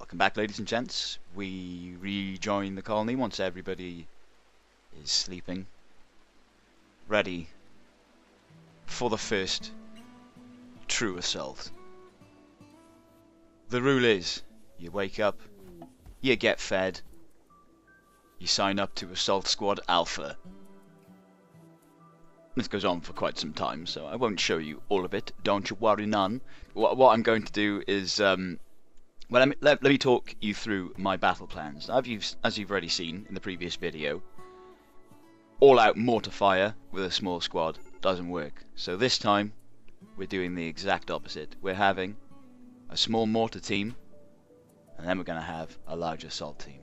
Welcome back, ladies and gents. We rejoin the colony once everybody is sleeping, ready for the first true assault. The rule is, you wake up, you get fed, you sign up to Assault Squad Alpha. This goes on for quite some time, so I won't show you all of it, don't you worry none. What I'm going to do is, well, let me talk you through my battle plans. As you've already seen in the previous video, all-out mortar fire with a small squad doesn't work. So this time, we're doing the exact opposite. We're having a small mortar team, and then we're going to have a large assault team.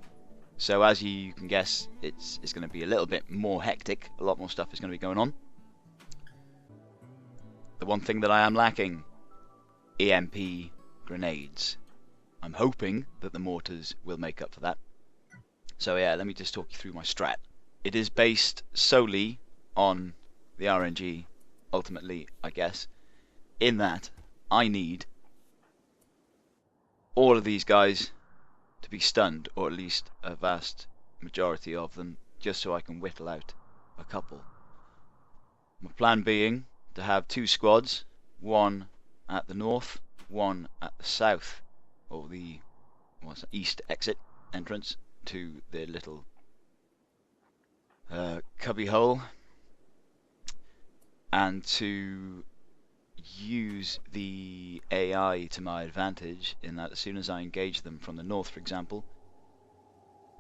So as you can guess, it's going to be a little bit more hectic. A lot more stuff is going to be going on. The one thing that I am lacking, EMP grenades. I'm hoping that the mortars will make up for that. So yeah, let me just talk you through my strat. It is based solely on the RNG, ultimately, I guess, in that I need all of these guys to be stunned, or at least a vast majority of them, just so I can whittle out a couple. My plan being to have two squads, one at the north, one at the south, or the east exit entrance to the little cubby hole, and to use the AI to my advantage in that as soon as I engage them from the north, for example,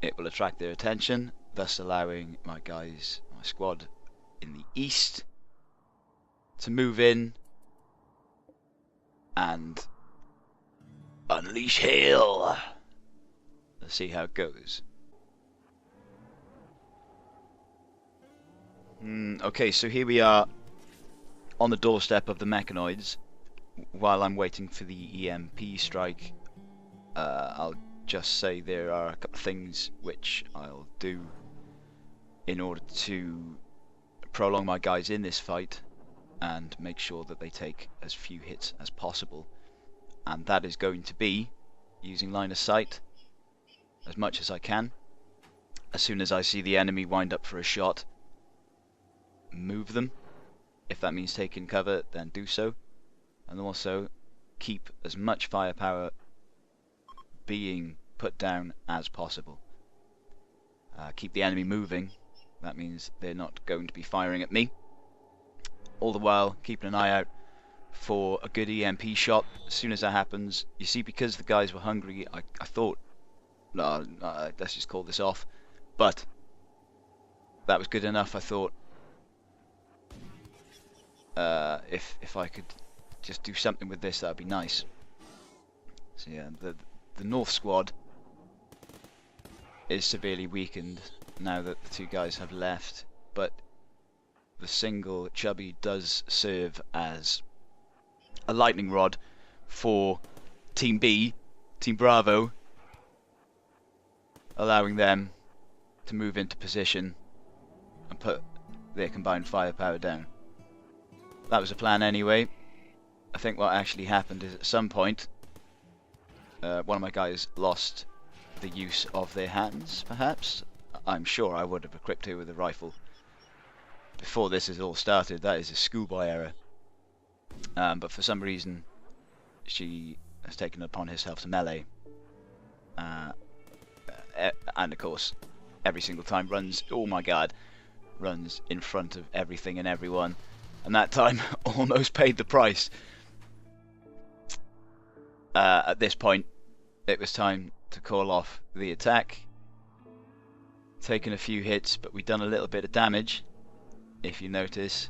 it will attract their attention, thus allowing my squad in the east to move in and unleash hail. Let's see how it goes. Okay, so here we are on the doorstep of the mechanoids. While I'm waiting for the EMP strike, I'll just say there are a couple of things which I'll do in order to prolong my guys in this fight and make sure that they take as few hits as possible. And that is going to be using line of sight as much as I can. As soon as I see the enemy wind up for a shot, move them. If that means taking cover, then do so. And also keep as much firepower being put down as possible. Keep the enemy moving. That means they're not going to be firing at me. All the while keeping an eye out for a good EMP shot. As soon as that happens, you see, because the guys were hungry, I thought, no, let's just call this off. But that was good enough. I thought, if I could just do something with this, that'd be nice. So yeah, the north squad is severely weakened now that the two guys have left, but the single chubby does serve as a lightning rod for Team B, Team Bravo, allowing them to move into position and put their combined firepower down. That was the plan anyway. I think what actually happened is at some point one of my guys lost the use of their hands, perhaps. I'm sure I would have equipped her with a rifle before this has all started. That is a schoolboy error. But for some reason she has taken it upon herself to melee, and of course every single time runs, oh my god, runs in front of everything and everyone, and that time almost paid the price. At this point it was time to call off the attack. Taken a few hits, but we've done a little bit of damage. If you notice,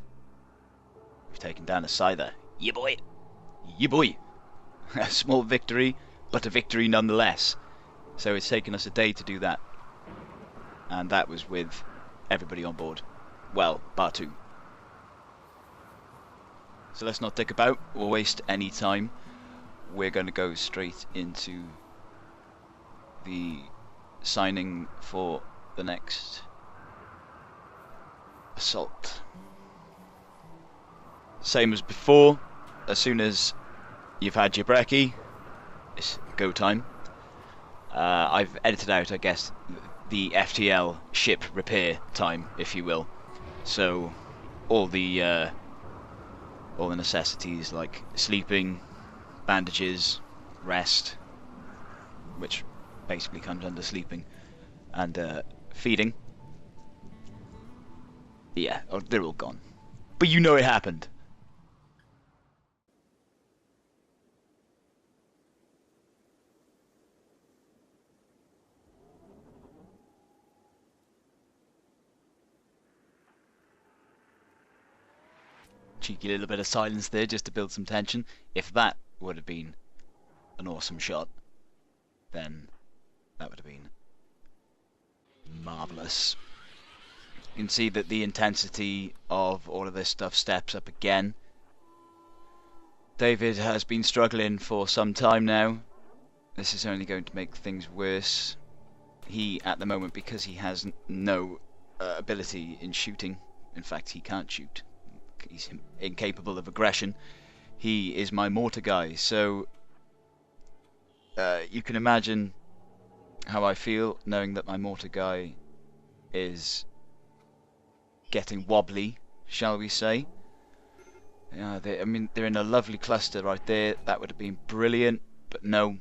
we've taken down a Scyther. Yeah boy! Yeah boy! A small victory, but a victory nonetheless. So it's taken us a day to do that. And that was with everybody on board. Well, bar two. So let's not dick about or waste any time. We're going to go straight into the signing for the next assault. Same as before, as soon as you've had your brekkie, it's go time. I've edited out, I guess, the FTL ship repair time, if you will. So all the necessities like sleeping, bandages, rest, which basically comes under sleeping, and feeding. Yeah, they're all gone. But you know it happened. Cheeky little bit of silence there just to build some tension. If that would have been an awesome shot, then that would have been marvellous. You can see that the intensity of all of this stuff steps up again. David has been struggling for some time now. This is only going to make things worse. He, at the moment, because he has no ability in shooting, in fact he can't shoot, he's incapable of aggression, he is my mortar guy, so you can imagine how I feel knowing that my mortar guy is getting wobbly, shall we say. I mean, they're in a lovely cluster right there. That would have been brilliant, but no.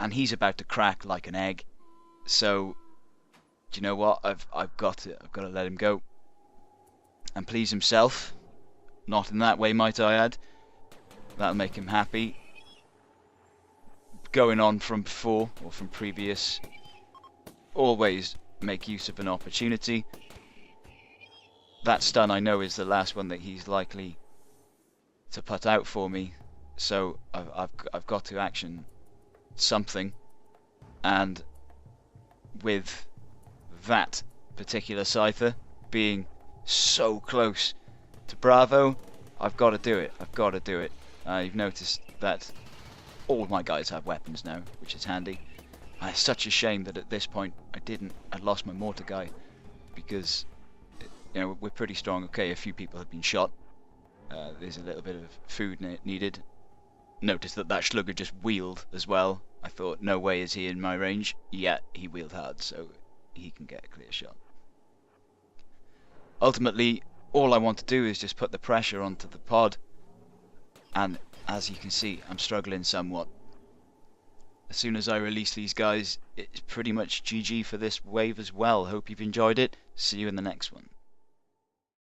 And he's about to crack like an egg. So, do you know what? I've got to let him go and please himself. Not in that way, might I add. That'll make him happy. Going on from before or from previous, always make use of an opportunity. That stun I know is the last one that he's likely to put out for me, so I've got to action something, and with that particular Scyther being so close to Bravo, I've got to do it. You've noticed that all my guys have weapons now, which is handy. It's such a shame that at this point I'd lost my mortar guy, because you know, we're pretty strong. Okay, a few people have been shot. There's a little bit of food needed. Notice that Slugger just wheeled as well. I thought, no way is he in my range. Yeah, he wheeled hard, so he can get a clear shot. Ultimately, all I want to do is just put the pressure onto the pod, and as you can see, I'm struggling somewhat. As soon as I release these guys, it's pretty much GG for this wave as well. Hope you've enjoyed it. See you in the next one.